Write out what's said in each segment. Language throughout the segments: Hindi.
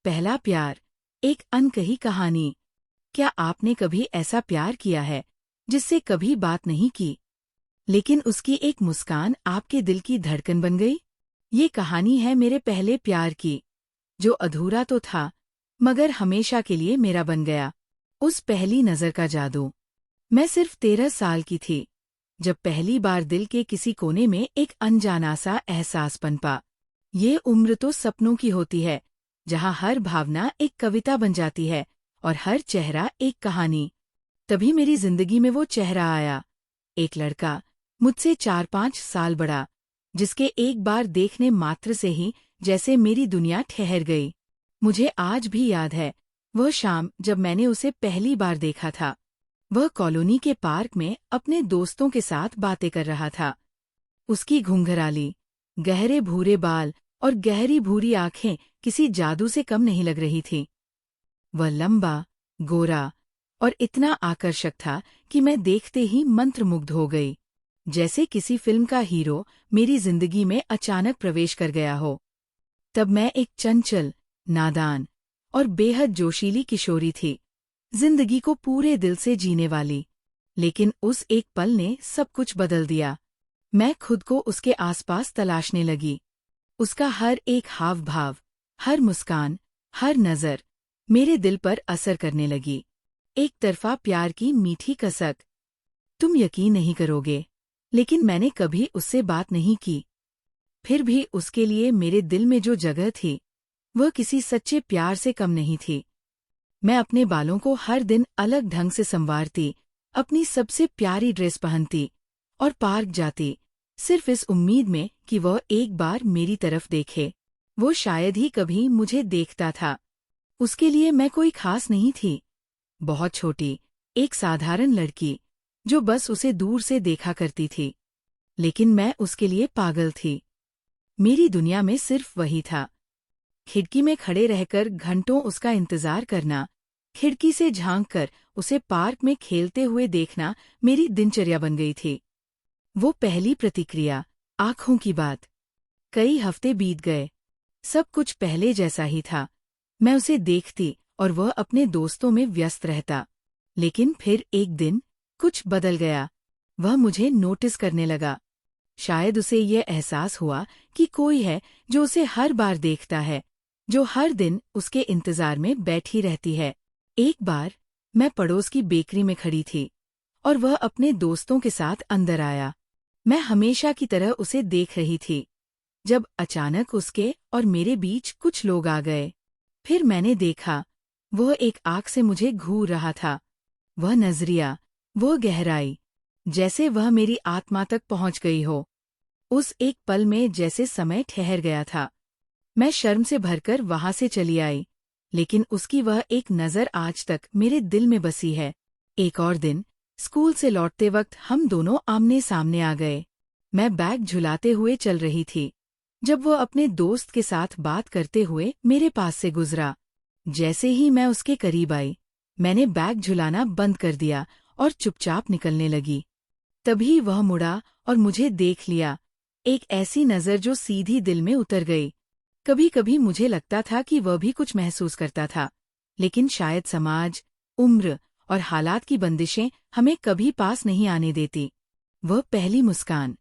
पहला प्यार, एक अनकही कहानी। क्या आपने कभी ऐसा प्यार किया है जिससे कभी बात नहीं की, लेकिन उसकी एक मुस्कान आपके दिल की धड़कन बन गई? ये कहानी है मेरे पहले प्यार की, जो अधूरा तो था मगर हमेशा के लिए मेरा बन गया। उस पहली नज़र का जादू। मैं सिर्फ 13 साल की थी जब पहली बार दिल के किसी कोने में एक अनजाना सा एहसास पनपा। ये उम्र तो सपनों की होती है, जहाँ हर भावना एक कविता बन जाती है और हर चेहरा एक कहानी। तभी मेरी जिंदगी में वो चेहरा आया, एक लड़का, मुझसे 4-5 साल बड़ा, जिसके एक बार देखने मात्र से ही जैसे मेरी दुनिया ठहर गई। मुझे आज भी याद है वह शाम जब मैंने उसे पहली बार देखा था। वह कॉलोनी के पार्क में अपने दोस्तों के साथ बातें कर रहा था। उसकी घुंघराली, गहरे भूरे बाल और गहरी भूरी आंखें किसी जादू से कम नहीं लग रही थीं। वह लंबा, गोरा और इतना आकर्षक था कि मैं देखते ही मंत्रमुग्ध हो गई, जैसे किसी फिल्म का हीरो मेरी जिंदगी में अचानक प्रवेश कर गया हो। तब मैं एक चंचल, नादान और बेहद जोशीली किशोरी थी, जिंदगी को पूरे दिल से जीने वाली। लेकिन उस एक पल ने सब कुछ बदल दिया। मैं खुद को उसके आसपास तलाशने लगी। उसका हर एक हाव भाव, हर मुस्कान, हर नज़र मेरे दिल पर असर करने लगी। एक तरफा प्यार की मीठी कसक। तुम यकीन नहीं करोगे, लेकिन मैंने कभी उससे बात नहीं की। फिर भी उसके लिए मेरे दिल में जो जगह थी, वह किसी सच्चे प्यार से कम नहीं थी। मैं अपने बालों को हर दिन अलग ढंग से संवारती, अपनी सबसे प्यारी ड्रेस पहनती और पार्क जाती, सिर्फ इस उम्मीद में कि वह एक बार मेरी तरफ देखे। वो शायद ही कभी मुझे देखता था। उसके लिए मैं कोई खास नहीं थी, बहुत छोटी, एक साधारण लड़की जो बस उसे दूर से देखा करती थी। लेकिन मैं उसके लिए पागल थी। मेरी दुनिया में सिर्फ वही था। खिड़की में खड़े रहकर घंटों उसका इंतजार करना, खिड़की से झांककर उसे पार्क में खेलते हुए देखना मेरी दिनचर्या बन गई थी। वो पहली प्रतिक्रिया, आंखों की बात। कई हफ्ते बीत गए, सब कुछ पहले जैसा ही था। मैं उसे देखती और वह अपने दोस्तों में व्यस्त रहता। लेकिन फिर एक दिन कुछ बदल गया। वह मुझे नोटिस करने लगा। शायद उसे यह एहसास हुआ कि कोई है जो उसे हर बार देखता है, जो हर दिन उसके इंतजार में बैठी रहती है। एक बार मैं पड़ोस की बेकरी में खड़ी थी और वह अपने दोस्तों के साथ अंदर आया। मैं हमेशा की तरह उसे देख रही थी, जब अचानक उसके और मेरे बीच कुछ लोग आ गए। फिर मैंने देखा, वह एक आँख से मुझे घूर रहा था। वह नजरिया, वो गहराई, जैसे वह मेरी आत्मा तक पहुंच गई हो। उस एक पल में जैसे समय ठहर गया था। मैं शर्म से भरकर वहां से चली आई, लेकिन उसकी वह एक नज़र आज तक मेरे दिल में बसी है। एक और दिन, स्कूल से लौटते वक्त हम दोनों आमने सामने आ गए। मैं बैग झुलाते हुए चल रही थी, जब वह अपने दोस्त के साथ बात करते हुए मेरे पास से गुजरा। जैसे ही मैं उसके करीब आई, मैंने बैग झुलाना बंद कर दिया और चुपचाप निकलने लगी। तभी वह मुड़ा और मुझे देख लिया, एक ऐसी नज़र जो सीधी दिल में उतर गई। कभी कभी मुझे लगता था कि वह भी कुछ महसूस करता था, लेकिन शायद समाज, उम्र और हालात की बंदिशें हमें कभी पास नहीं आने देती। वह पहली मुस्कान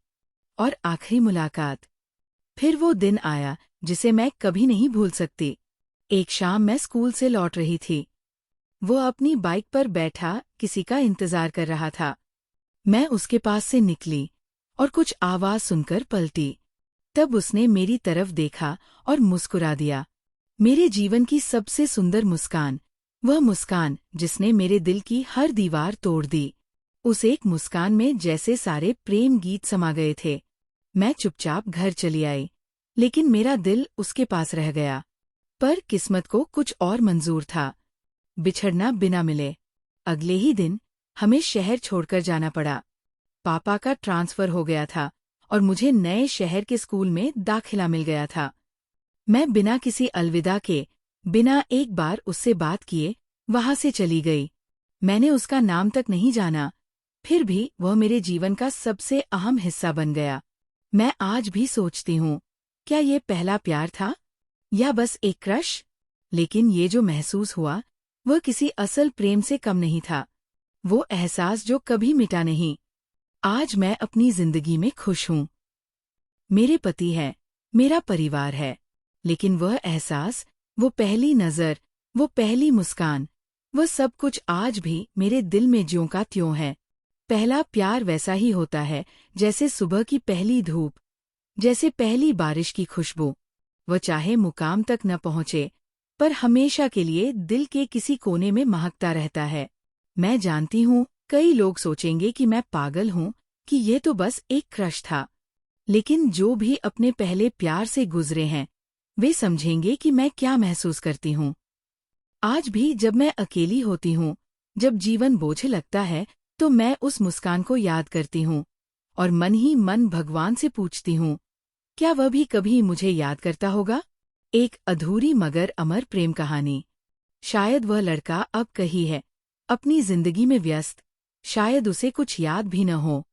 और आखिरी मुलाकात। फिर वो दिन आया जिसे मैं कभी नहीं भूल सकती। एक शाम मैं स्कूल से लौट रही थी। वो अपनी बाइक पर बैठा किसी का इंतजार कर रहा था। मैं उसके पास से निकली और कुछ आवाज सुनकर पलटी। तब उसने मेरी तरफ देखा और मुस्कुरा दिया। मेरे जीवन की सबसे सुंदर मुस्कान, वह मुस्कान जिसने मेरे दिल की हर दीवार तोड़ दी। उस एक मुस्कान में जैसे सारे प्रेम गीत समा गए थे। मैं चुपचाप घर चली आई, लेकिन मेरा दिल उसके पास रह गया। पर किस्मत को कुछ और मंजूर था, बिछड़ना बिना मिले। अगले ही दिन हमें शहर छोड़कर जाना पड़ा। पापा का ट्रांसफर हो गया था और मुझे नए शहर के स्कूल में दाखिला मिल गया था। मैं बिना किसी अलविदा के, बिना एक बार उससे बात किए वहां से चली गई। मैंने उसका नाम तक नहीं जाना, फिर भी वह मेरे जीवन का सबसे अहम हिस्सा बन गया। मैं आज भी सोचती हूँ, क्या ये पहला प्यार था या बस एक क्रश? लेकिन ये जो महसूस हुआ वह किसी असल प्रेम से कम नहीं था। वो एहसास जो कभी मिटा नहीं। आज मैं अपनी जिंदगी में खुश हूँ। मेरे पति है, मेरा परिवार है, लेकिन वह एहसास, वो पहली नज़र, वो पहली मुस्कान, वह सब कुछ आज भी मेरे दिल में ज्यों का त्यों है। पहला प्यार वैसा ही होता है जैसे सुबह की पहली धूप, जैसे पहली बारिश की खुशबू। वह चाहे मुकाम तक न पहुँचे, पर हमेशा के लिए दिल के किसी कोने में महकता रहता है। मैं जानती हूँ कई लोग सोचेंगे कि मैं पागल हूँ, कि ये तो बस एक क्रश था। लेकिन जो भी अपने पहले प्यार से गुजरे हैं, वे समझेंगे कि मैं क्या महसूस करती हूँ। आज भी जब मैं अकेली होती हूँ, जब जीवन बोझ लगता है, तो मैं उस मुस्कान को याद करती हूँ और मन ही मन भगवान से पूछती हूँ, क्या वह भी कभी मुझे याद करता होगा? एक अधूरी मगर अमर प्रेम कहानी। शायद वह लड़का अब कहीं है, अपनी जिंदगी में व्यस्त, शायद उसे कुछ याद भी न हो,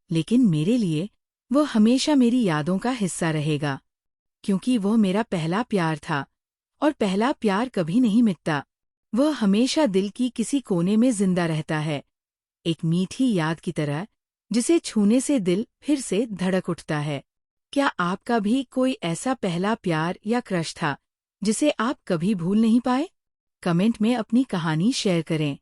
लेकिन मेरे लिए वह हमेशा मेरी यादों का हिस्सा रहेगा, क्योंकि वह मेरा पहला प्यार था, और पहला प्यार कभी नहीं मिटता। वह हमेशा दिल की किसी कोने में जिंदा रहता है, एक मीठी याद की तरह, जिसे छूने से दिल फिर से धड़क उठता है। क्या आपका भी कोई ऐसा पहला प्यार या क्रश था, जिसे आप कभी भूल नहीं पाए? कमेंट में अपनी कहानी शेयर करें।